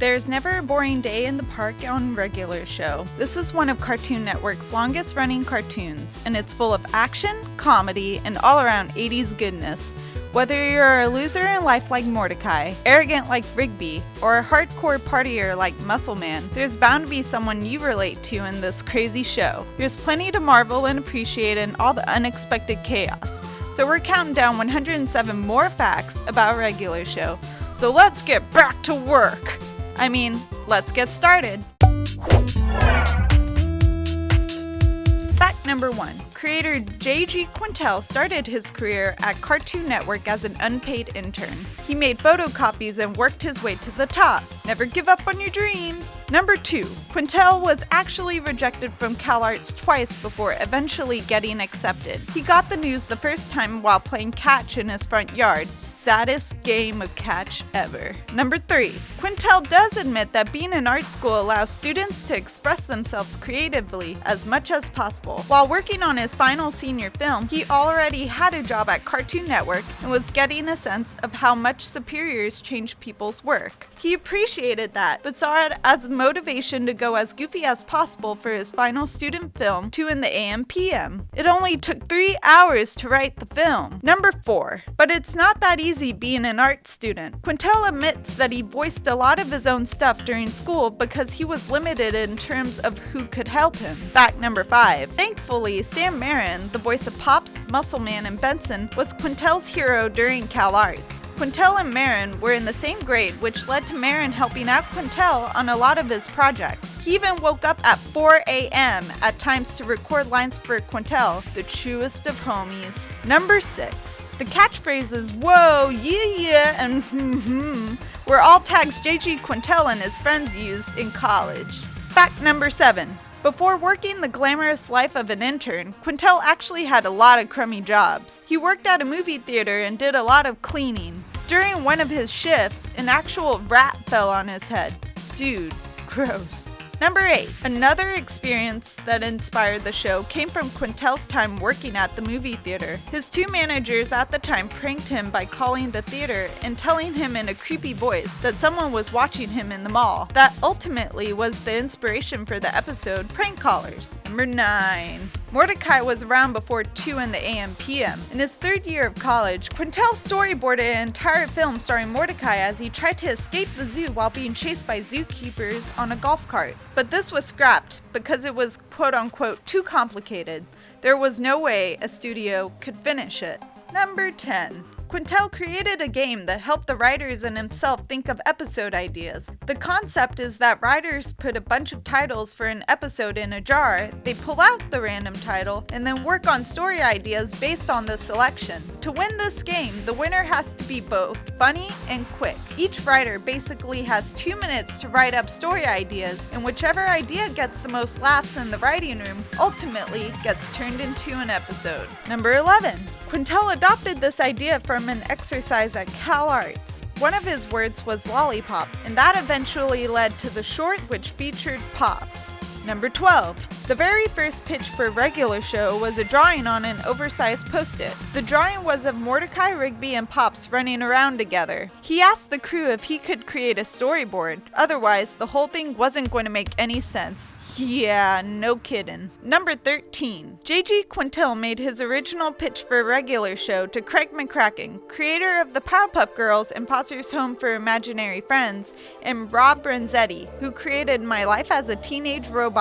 There's never a boring day in the park on Regular Show. This is one of Cartoon Network's longest running cartoons, and it's full of action, comedy, and all-around 80s goodness. Whether you're a loser in life like Mordecai, arrogant like Rigby, or a hardcore partier like Muscle Man, there's bound to be someone you relate to in this crazy show. There's plenty to marvel and appreciate in all the unexpected chaos. So we're counting down 107 more facts about Regular Show. So let's get back to work! Let's get started. Fact number 1. Creator J.G. Quintel started his career at Cartoon Network as an unpaid intern. He made photocopies and worked his way to the top. Never give up on your dreams. Number 2. Quintel was actually rejected from CalArts twice before eventually getting accepted. He got the news the first time while playing catch in his front yard. Saddest game of catch ever. Number 3. Quintel does admit that being in art school allows students to express themselves creatively as much as possible. While working on his final senior film, he already had a job at Cartoon Network and was getting a sense of how much superiors change people's work. He appreciated that, but saw it as motivation to go as goofy as possible for his final student film, 2 in the AM PM. It only took 3 hours to write the film. Number 4. But it's not that easy being an art student. Quintel admits that he voiced a lot of his own stuff during school because he was limited in terms of who could help him. Fact number 5. Thankfully, Sam Marin, the voice of Pops, Muscle Man, and Benson, was Quintel's hero during CalArts. Quintel and Marin were in the same grade, which led to Marin helping out Quintel on a lot of his projects. He even woke up at 4 a.m. at times to record lines for Quintel, the truest of homies. Number 6. The catchphrases "whoa," "yeah," and were all tags J.G. Quintel and his friends used in college. Fact number 7. Before working the glamorous life of an intern, Quintel actually had a lot of crummy jobs. He worked at a movie theater and did a lot of cleaning. During one of his shifts, an actual rat fell on his head. Dude, gross. Number 8. Another experience that inspired the show came from Quintel's time working at the movie theater. His 2 managers at the time pranked him by calling the theater and telling him in a creepy voice that someone was watching him in the mall. That ultimately was the inspiration for the episode Prank Callers. Number 9. Mordecai was around before 2 in the AM PM. In his 3rd year of college, Quintel storyboarded an entire film starring Mordecai as he tried to escape the zoo while being chased by zookeepers on a golf cart. But this was scrapped because it was quote-unquote too complicated. There was no way a studio could finish it. Number 10. Quintel created a game that helped the writers and himself think of episode ideas. The concept is that writers put a bunch of titles for an episode in a jar, they pull out the random title, and then work on story ideas based on the selection. To win this game, the winner has to be both funny and quick. Each writer basically has 2 minutes to write up story ideas, and whichever idea gets the most laughs in the writing room ultimately gets turned into an episode. Number 11. Quintel adopted this idea from an exercise at CalArts. One of his words was lollipop, and that eventually led to the short which featured Pops. Number 12. The very first pitch for Regular Show was a drawing on an oversized post-it. The drawing was of Mordecai, Rigby, and Pops running around together. He asked the crew if he could create a storyboard, otherwise the whole thing wasn't going to make any sense. Yeah, no kidding. Number 13. J.G. Quintel made his original pitch for Regular Show to Craig McCracken, creator of the Powerpuff Girls, Imposter's Home for Imaginary Friends, and Rob Renzetti, who created My Life as a Teenage Robot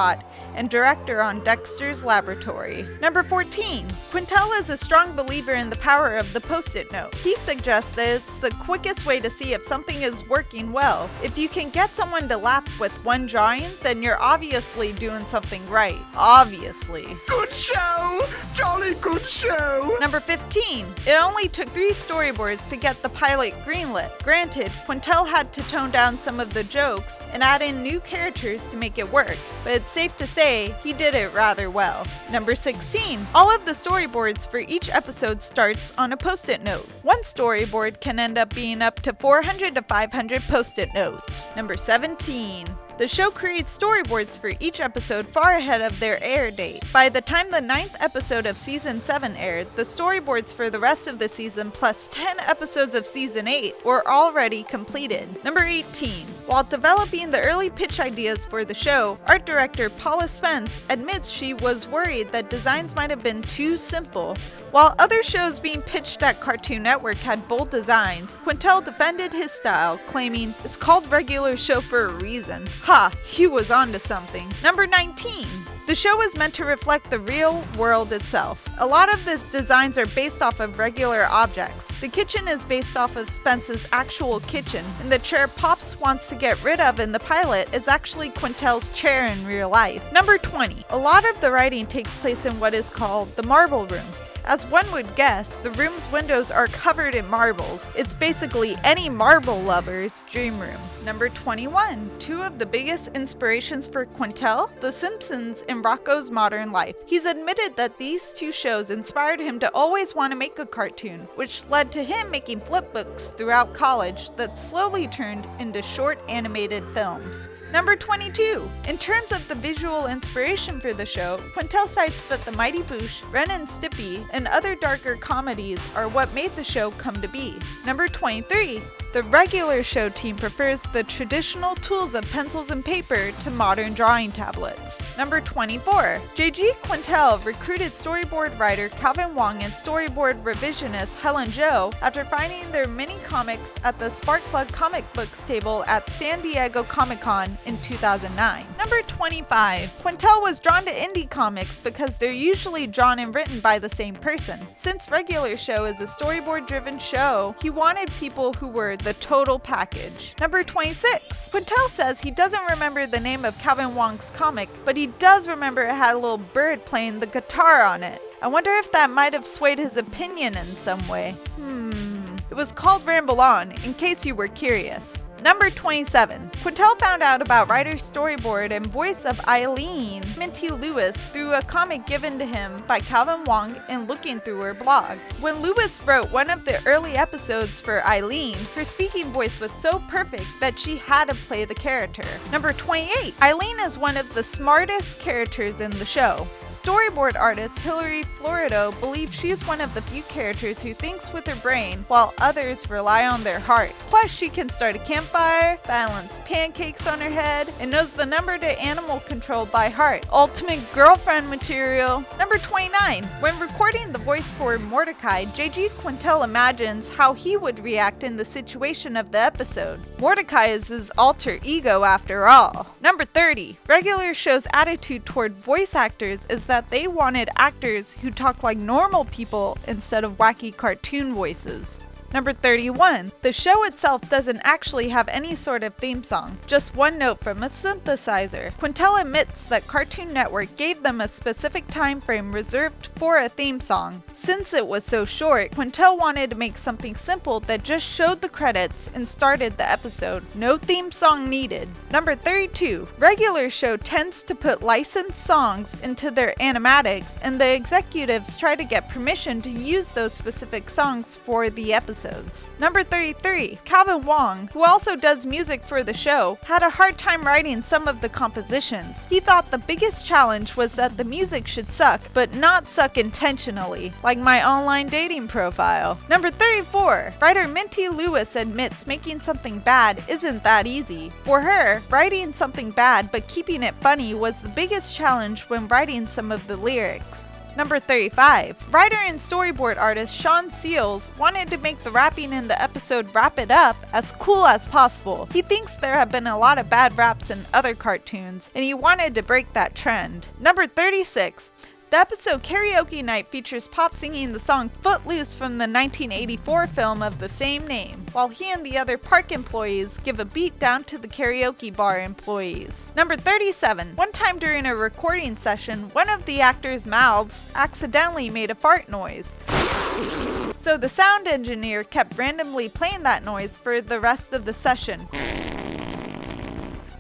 and director on Dexter's Laboratory. Number 14. Quintel is a strong believer in the power of the post-it note. He suggests that it's the quickest way to see if something is working well. If you can get someone to laugh with one drawing, then you're obviously doing something right. Obviously. Good show! Jolly good show! Number 15. It only took 3 storyboards to get the pilot greenlit. Granted, Quintel had to tone down some of the jokes and add in new characters to make it work, but it's safe to say he did it rather well. Number 16. All of the storyboards for each episode starts on a post-it note. One storyboard can end up being up to 400 to 500 post-it notes. Number 17. The show creates storyboards for each episode far ahead of their air date. By the time the 9th episode of Season 7 aired, the storyboards for the rest of the season plus 10 episodes of Season 8 were already completed. Number 18. While developing the early pitch ideas for the show, art director Paula Spence admits she was worried that designs might have been too simple. While other shows being pitched at Cartoon Network had bold designs, Quintel defended his style, claiming, "It's called regular show for a reason." Ha, he was onto something. Number 19. The show is meant to reflect the real world itself. A lot of the designs are based off of regular objects. The kitchen is based off of Spence's actual kitchen, and the chair Pops wants to get rid of in the pilot is actually Quintel's chair in real life. Number 20. A lot of the writing takes place in what is called the marble room. As one would guess, the room's windows are covered in marbles. It's basically any marble lover's dream room. Number 21. Two of the biggest inspirations for Quintel, The Simpsons and Rocko's Modern Life. He's admitted that these two shows inspired him to always want to make a cartoon, which led to him making flipbooks throughout college that slowly turned into short animated films. Number 22. In terms of the visual inspiration for the show, Quintel cites that The Mighty Boosh, Ren and Stimpy, and other darker comedies are what made the show come to be. Number 23. The regular show team prefers the traditional tools of pencils and paper to modern drawing tablets. Number 24. J.G. Quintel recruited storyboard writer Calvin Wong and storyboard revisionist Helen Zhou after finding their mini comics at the Sparkplug comic books table at San Diego Comic-Con in 2009. Number 25. Quintel was drawn to indie comics because they're usually drawn and written by the same person. Since regular show is a storyboard-driven show, he wanted people who were the total package. Number 26. Quintel says he doesn't remember the name of Calvin Wong's comic, but he does remember it had a little bird playing the guitar on it. I wonder if that might have swayed his opinion in some way. It was called Ramble On, in case you were curious. Number 27. Quintel found out about writer, storyboard, and voice of Eileen Minty Lewis through a comic given to him by Calvin Wong and looking through her blog. When Lewis wrote one of the early episodes for Eileen, her speaking voice was so perfect that she had to play the character. Number 28. Eileen is one of the smartest characters in the show. Storyboard artist Hilary Florido believes she's one of the few characters who thinks with her brain while others rely on their heart. Plus, she can start a campfire, balance pancakes on her head, and knows the number to animal control by heart. Ultimate girlfriend material. Number 29. When recording the voice for Mordecai, J.G. Quintel imagines how he would react in the situation of the episode. Mordecai is his alter ego after all. Number 30. Regular show's attitude toward voice actors is that they wanted actors who talk like normal people instead of wacky cartoon voices. Number 31. The show itself doesn't actually have any sort of theme song, just one note from a synthesizer. Quintel admits that Cartoon Network gave them a specific time frame reserved for a theme song. Since it was so short, Quintel wanted to make something simple that just showed the credits and started the episode. No theme song needed. Number 32. Regular show tends to put licensed songs into their animatics, and the executives try to get permission to use those specific songs for the episode. Number 33. Calvin Wong, who also does music for the show, had a hard time writing some of the compositions. He thought the biggest challenge was that the music should suck, but not suck intentionally, like my online dating profile. Number 34. Writer Minty Lewis admits making something bad isn't that easy. For her, writing something bad but keeping it funny was the biggest challenge when writing some of the lyrics. Number 35. Writer and storyboard artist Sean Seals wanted to make the rapping in the episode Wrap It Up as cool as possible. He thinks there have been a lot of bad raps in other cartoons, and he wanted to break that trend. Number 36. The episode Karaoke Night features Pop singing the song Footloose from the 1984 film of the same name, while he and the other park employees give a beat down to the karaoke bar employees. Number 37. One time during a recording session, one of the actors' mouths accidentally made a fart noise. So the sound engineer kept randomly playing that noise for the rest of the session.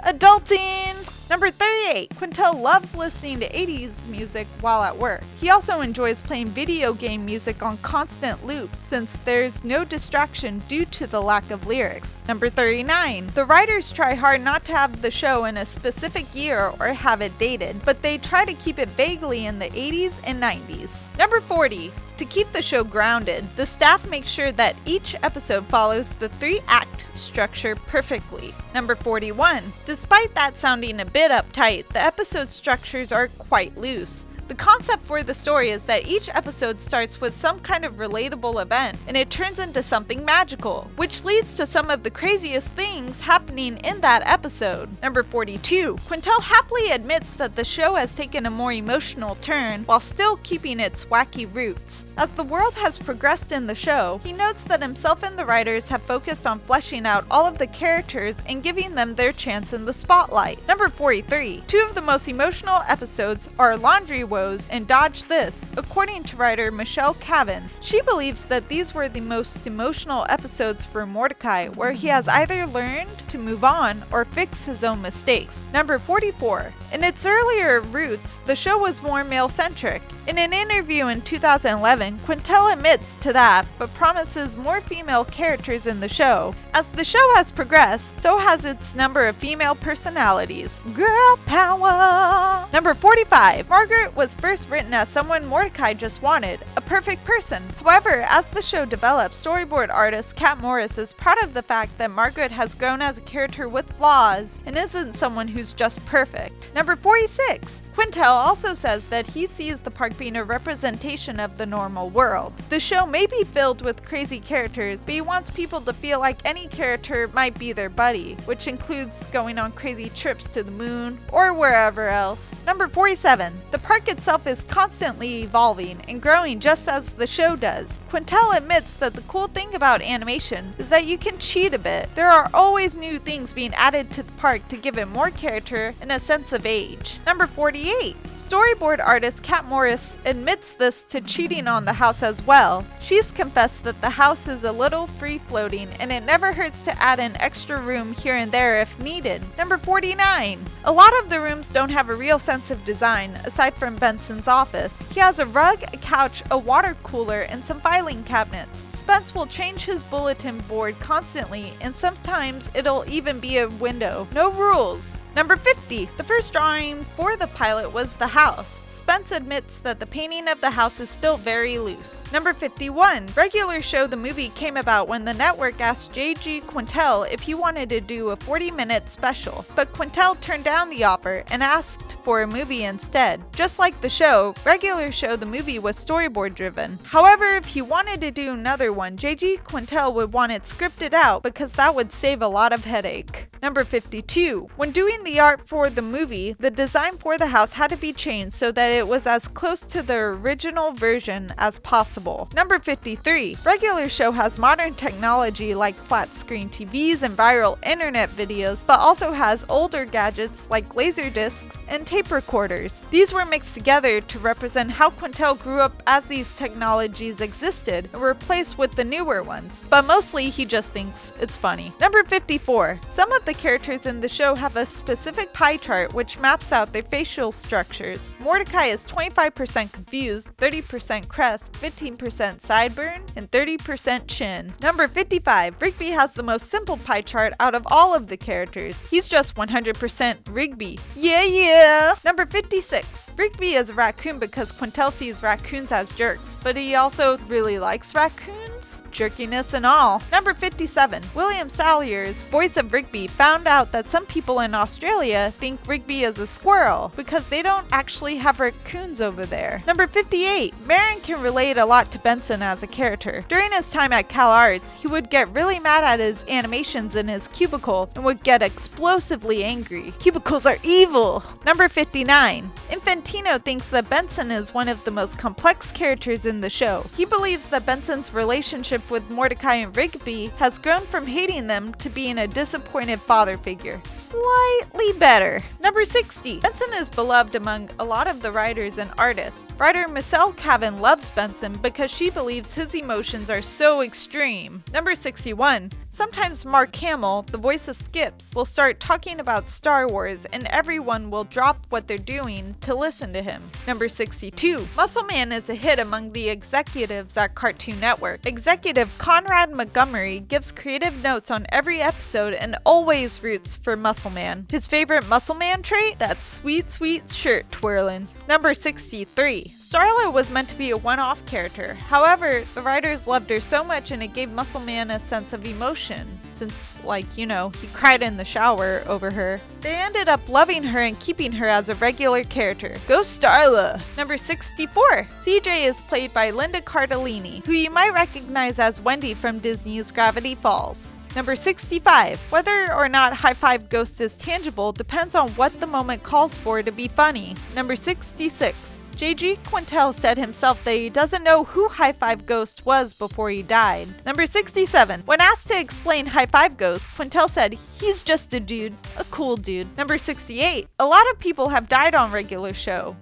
Adulting! Number 38. Quintel loves listening to 80s music while at work. He also enjoys playing video game music on constant loops since there's no distraction due to the lack of lyrics. Number 39. The writers try hard not to have the show in a specific year or have it dated, but they try to keep it vaguely in the 80s and 90s. Number 40. To keep the show grounded, the staff makes sure that each episode follows the 3-act structure perfectly. Number 41. Despite that sounding a bit uptight, the episode structures are quite loose. The concept for the story is that each episode starts with some kind of relatable event and it turns into something magical, which leads to some of the craziest things happening in that episode. Number 42. Quintel happily admits that the show has taken a more emotional turn while still keeping its wacky roots. As the world has progressed in the show, he notes that himself and the writers have focused on fleshing out all of the characters and giving them their chance in the spotlight. Number 43. Two of the most emotional episodes are Laundry Woes and Dodge This, according to writer Michelle Cavan. She believes that these were the most emotional episodes for Mordecai, where he has either learned to move on or fix his own mistakes. Number 44. In its earlier roots, the show was more male-centric. In an interview in 2011, Quintel admits to that, but promises more female characters in the show. As the show has progressed, so has its number of female personalities. Girl power! Number 45. Margaret was first written as someone Mordecai just wanted, a perfect person. However, as the show developed, storyboard artist Kat Morris is proud of the fact that Margaret has grown as a character with flaws and isn't someone who's just perfect. Number 46. Quintel also says that he sees the park being a representation of the normal world. The show may be filled with crazy characters, but he wants people to feel like any character might be their buddy, which includes going on crazy trips to the moon or wherever else. Number 47. The park itself is constantly evolving and growing just as the show does. Quintel admits that the cool thing about animation is that you can cheat a bit. There are always new things being added to the park to give it more character and a sense of age. Number 48. Storyboard artist Kat Morris admits this to cheating on the house as well. She's confessed that the house is a little free-floating and it never hurts to add an extra room here and there if needed. Number 49. A lot of the rooms don't have a real sense of design, aside from Benson's office. He has a rug, a couch, a water cooler, and some filing cabinets. Spence will change his bulletin board constantly, and sometimes it'll even be a window. No rules. Number 50. The first drawing for the pilot was the house. Spence admits that the painting of the house is still very loose. Number 51. Regular Show the movie came about when the network asked J.G. Quintel if he wanted to do a 40-minute special, but Quintel turned down the offer and asked for a movie instead. Just like the show, Regular Show the movie was storyboard driven. However, if he wanted to do another one, J.G. Quintel would want it scripted out because that would save a lot of headache. Number 52. When doing the art for the movie, the design for the house had to be changed so that it was as close to the original version as possible. Number 53. Regular Show has modern technology like flat screen TVs and viral internet videos, but also has older gadgets like laser discs and tape recorders. These were mixed together to represent how Quintel grew up as these technologies existed and were replaced with the newer ones, but mostly he just thinks it's funny. Number 54. Some of the characters in the show have a specific pie chart which maps out their facial structures. Mordecai is 25% confused, 30% crest, 15% sideburn, and 30% chin. Number 55. Rigby has the most simple pie chart out of all of the characters. He's just 100% Rigby. Yeah! Number 56. Rigby is a raccoon because Quintel sees raccoons as jerks, but he also really likes raccoons, jerkiness and all. Number 57. William Salyers, voice of Rigby, found out that some people in Australia think Rigby is a squirrel because they don't actually have raccoons over there. Number 58. Marin can relate a lot to Benson as a character. During his time at Cal Arts, he would get really mad at his animations in his cubicle and would get explosively angry. Cubicles are evil! Number 59. Infantino thinks that Benson is one of the most complex characters in the show. He believes that Benson's relationship with Mordecai and Rigby has grown from hating them to being a disappointed father figure. slightly better. Number 60. Benson is beloved among a lot of the writers and artists. Writer Michelle Cavan loves Benson because she believes his emotions are so extreme. Number 61. Sometimes Mark Hamill, the voice of Skips, will start talking about Star Wars and everyone will drop what they're doing to listen to him. Number 62. Muscle Man is a hit among the executives at Cartoon Network. Executive Conrad Montgomery gives creative notes on every episode and always roots for Muscle Man. His favorite Muscle Man trait? That sweet, sweet shirt twirling. Number 63. Starla was meant to be a one-off character. However, the writers loved her so much and it gave Muscle Man a sense of emotion. Since, he cried in the shower over her. They ended up loving her and keeping her as a regular character. Go Starla! Number 64. CJ is played by Linda Cardellini, who you might recognize as Wendy from Disney's Gravity Falls. Number 65. Whether or not High Five Ghost is tangible depends on what the moment calls for to be funny. Number 66. J.G. Quintel said himself that he doesn't know who High Five Ghost was before he died. Number 67. When asked to explain High Five Ghost, Quintel said, "He's just a dude, a cool dude." Number 68. A lot of people have died on regular show.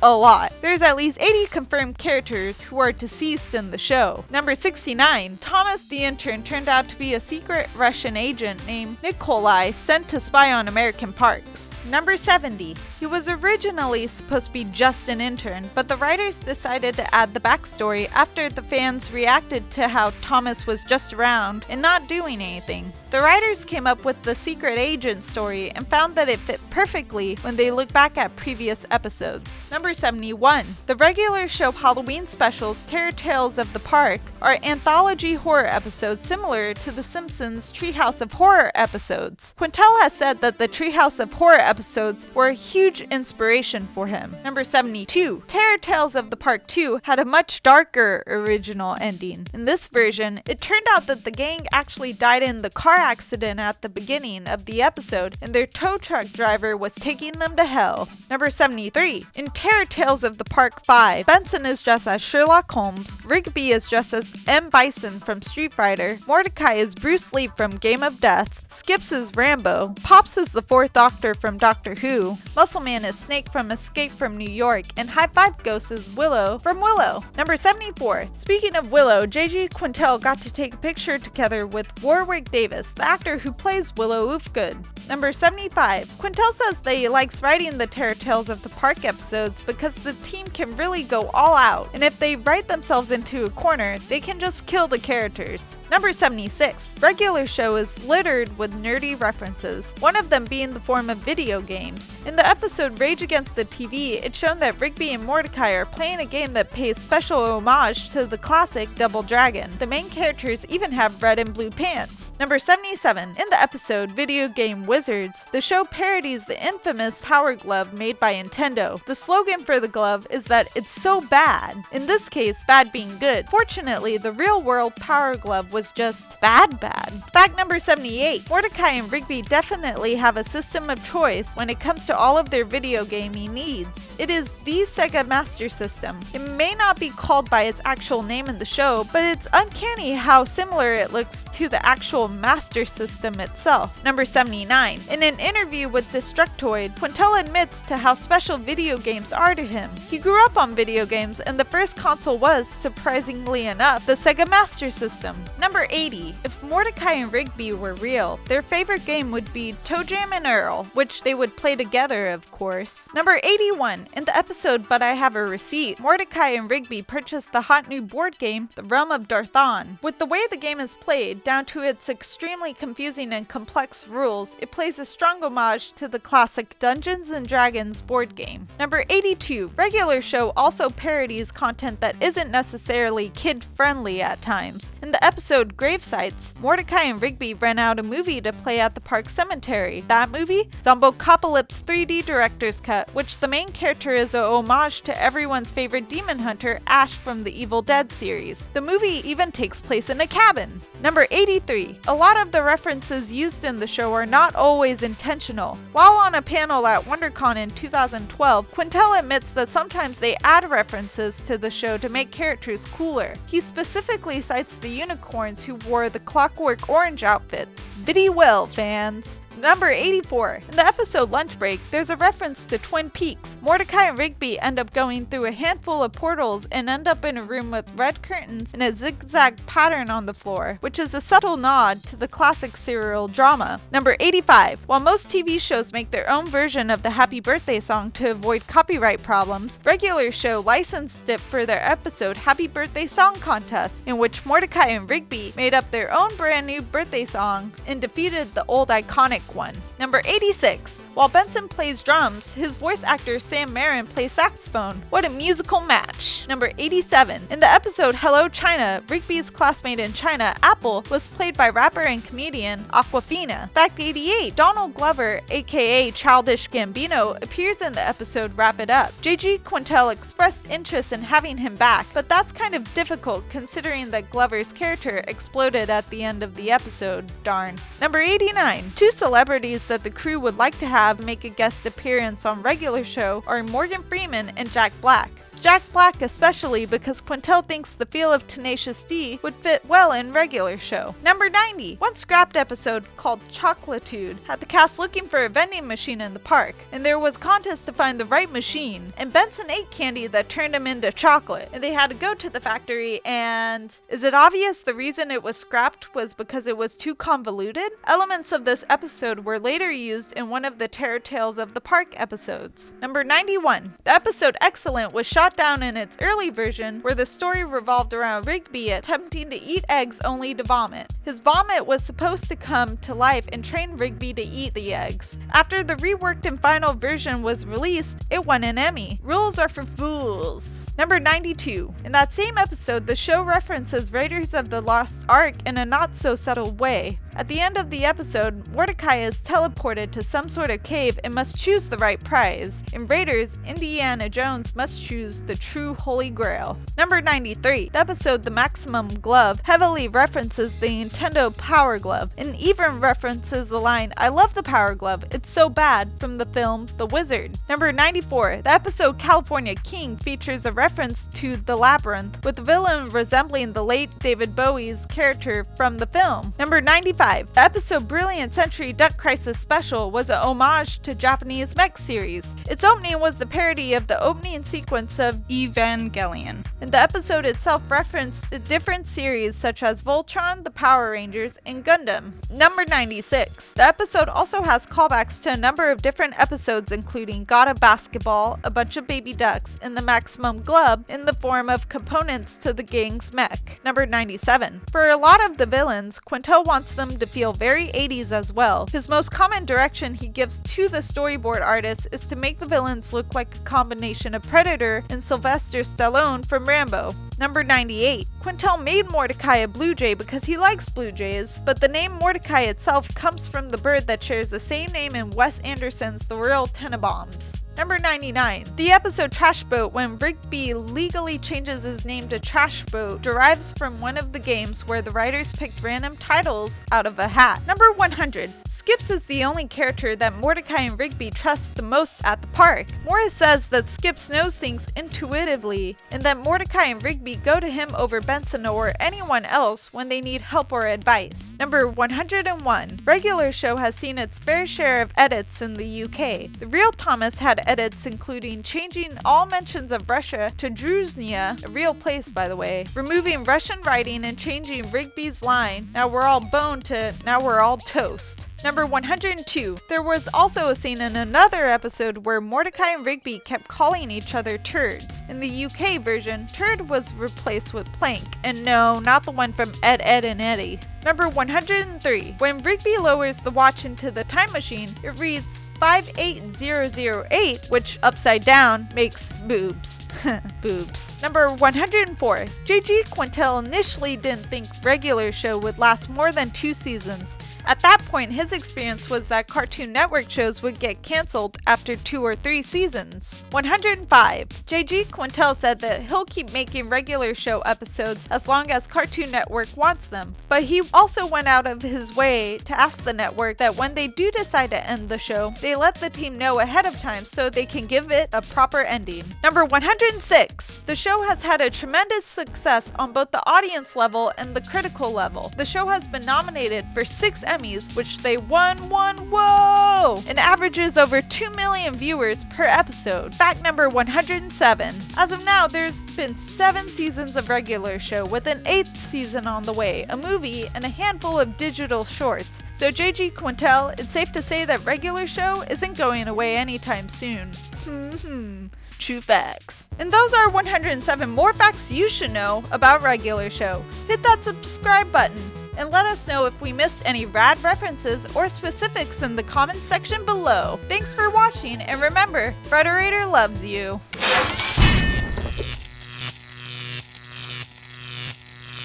A lot. There's at least 80 confirmed characters who are deceased in the show. Number 69. Thomas the intern turned out to be a secret Russian agent named Nikolai sent to spy on American parks. Number 70. He was originally supposed to be just an intern, but the writers decided to add the backstory after the fans reacted to how Thomas was just around and not doing anything. The writers came up with the secret agent story and found that it fit perfectly when they look back at previous episodes. Number 71. The regular show Halloween specials Terror Tales of the Park are anthology horror episodes similar to The Simpsons' Treehouse of Horror episodes. Quintel has said that the Treehouse of Horror episodes were a huge inspiration for him. Number 72. Terror Tales of the Park 2 had a much darker original ending. In this version, it turned out that the gang actually died in the car accident at the beginning of the episode and their tow truck driver was taking them to hell. Number 73. In Terror Tales of the Park 5, Benson is dressed as Sherlock Holmes, Rigby is dressed as M. Bison from Street Fighter, Mordecai is Bruce Lee from Game of Death, Skips is Rambo, Pops is the Fourth Doctor from Doctor Who, Muscle Man is Snake from Escape from New York, and High Five Ghost is Willow from Willow. Number 74. Speaking of Willow, J.G. Quintel got to take a picture together with Warwick Davis, the actor who plays Willow Oofgood. Number 75. Quintel says that he likes writing the Terror Tales of the Park episodes because the team can really go all out, and if they write themselves into a corner, they can just kill the characters. Number 76. Regular show is littered with nerdy references, one of them being the form of video games. In the episode Rage Against the TV, it's shown that Rigby and Mordecai are playing a game that pays special homage to the classic Double Dragon. The main characters even have red and blue pants. Number 77. In the episode Video Game Wizards, the show parodies the infamous Power Glove made by Nintendo. The slogan for the glove is that it's so bad. In this case, bad being good. Fortunately, the real-world Power Glove was just bad. Fact number 78. Mordecai and Rigby definitely have a system of choice when it comes to all of their video gaming needs. It is the Sega Master System. It may not be called by its actual name in the show, but it's uncanny how similar it looks to the actual Master System itself. Number 79. In an interview with Destructoid, Quintel admits to how special video games are to him. He grew up on video games and the first console was, surprisingly enough, the Sega Master System. Number 80. If Mordecai and Rigby were real, their favorite game would be Toe Jam and Earl, which they would play together, of course. Number 81. In the episode But I Have a Receipt, Mordecai and Rigby purchased the hot new board game, The Realm of Darthan. With the way the game is played, down to its extremely confusing and complex rules, it plays a strong homage to the classic Dungeons & Dragons board game. Number 82. Regular show also parodies content that isn't necessarily kid-friendly at times. In the episode Gravesites, Mordecai and Rigby rent out a movie to play at the park cemetery. That movie? Zombocalypse 3D Director's Cut, which the main character is a homage to everyone's favorite demon hunter, Ash from the Evil Dead series. The movie even takes place in a cabin. Number 83. A lot of the references used in the show are not always intentional. While on a panel at WonderCon in 2012, Quintel admits that sometimes they add references to the show to make characters cooler. He specifically cites the unicorns who wore the Clockwork Orange outfits. Biddy well, fans. Number 84. In the episode Lunch Break, there's a reference to Twin Peaks. Mordecai and Rigby end up going through a handful of portals and end up in a room with red curtains and a zigzag pattern on the floor, which is a subtle nod to the classic serial drama. Number 85. While most TV shows make their own version of the Happy Birthday song to avoid copyright problems, Regular Show licensed it for their episode Happy Birthday Song Contest, in which Mordecai and Rigby made up their own brand new birthday song and defeated the old iconic one. Number 86. While Benson plays drums, his voice actor Sam Marin plays saxophone. What a musical match. Number 87. In the episode Hello China, Rigby's classmate in China, Apple, was played by rapper and comedian Aquafina. Fact 88. Donald Glover, aka Childish Gambino, appears in the episode Wrap It Up. J.G. Quintel expressed interest in having him back, but that's kind of difficult considering that Glover's character exploded at the end of the episode. Darn. Number 89. Two celebrities that the crew would like to have make a guest appearance on Regular Show are Morgan Freeman and Jack Black. Jack Black especially because Quintel thinks the feel of Tenacious D would fit well in Regular Show. Number 90. One scrapped episode called Chocolatude had the cast looking for a vending machine in the park, and there was a contest to find the right machine, and Benson ate candy that turned him into chocolate, and they had to go to the factory, and is it obvious the reason it was scrapped was because it was too convoluted? Elements of this episode were later used in one of the Terror Tales of the Park episodes. Number 91. The episode Excellent was shot down in its early version, where the story revolved around Rigby attempting to eat eggs only to vomit. His vomit was supposed to come to life and train Rigby to eat the eggs. After the reworked and final version was released, it won an Emmy. Rules are for fools. Number 92. In that same episode, the show references Raiders of the Lost Ark in a not so subtle way. At the end of the episode, Mordecai is teleported to some sort of cave and must choose the right prize. In Raiders, Indiana Jones must choose the true Holy Grail. Number 93. The episode The Maximum Glove heavily references the Nintendo Power Glove and even references the line, "I love the Power Glove, it's so bad," from the film The Wizard. Number 94. The episode California King features a reference to The Labyrinth, with the villain resembling the late David Bowie's character from the film. Number 95. The episode Brilliant Century Duck Crisis Special was a homage to Japanese mech series. Its opening was the parody of the opening sequence of Evangelion, and the episode itself referenced different series such as Voltron, the Power Rangers, and Gundam. Number 96. The episode also has callbacks to a number of different episodes including Gotta Basketball, A Bunch of Baby Ducks, and The Maximum Glove in the form of components to the gang's mech. Number 97. For a lot of the villains, Quintel wants them to feel very 80s as well. His most common direction he gives to the storyboard artists is to make the villains look like a combination of Predator and Sylvester Stallone from Rambo. Number 98. Quintel made Mordecai a blue jay because he likes blue jays, but the name Mordecai itself comes from the bird that shares the same name in Wes Anderson's The Royal Tenenbaums. Number 99. The episode Trash Boat, when Rigby legally changes his name to Trash Boat, derives from one of the games where the writers picked random titles out of a hat. Number 100. Skips is the only character that Mordecai and Rigby trust the most at the park. Morris says that Skips knows things intuitively, and that Mordecai and Rigby go to him over Benson or anyone else when they need help or advice. Number 101. Regular Show has seen its fair share of edits in the UK. The Real Thomas had edits including changing all mentions of Russia to Druzhnia, a real place by the way, removing Russian writing and changing Rigby's line, "Now we're all bone," to "Now we're all toast." Number 102. There was also a scene in another episode where Mordecai and Rigby kept calling each other turds. In the UK version, turd was replaced with plank, and no, not the one from Ed, Edd and Eddy. Number 103. When Rigby lowers the watch into the time machine, it reads 58008, which upside down makes boobs. Boobs. Number 104. J.G. Quintel initially didn't think Regular Show would last more than 2 seasons. At that point, his experience was that Cartoon Network shows would get canceled after 2 or 3 seasons. 105. J.G. Quintel said that he'll keep making Regular Show episodes as long as Cartoon Network wants them, but he also went out of his way to ask the network that when they do decide to end the show, they let the team know ahead of time so they can give it a proper ending. Number 106. The show has had a tremendous success on both the audience level and the critical level. The show has been nominated for 6 Emmys, which they say 1-1, whoa! And averages over 2 million viewers per episode. Fact number 107. As of now, there's been 7 seasons of regular show with an 8th season on the way, a movie, and a handful of digital shorts. So JG Quintel, it's safe to say that regular show isn't going away anytime soon. True facts. And those are 107 more facts you should know about regular show. Hit that subscribe button and let us know if we missed any rad references or specifics in the comments section below. Thanks for watching, and remember, Frederator loves you.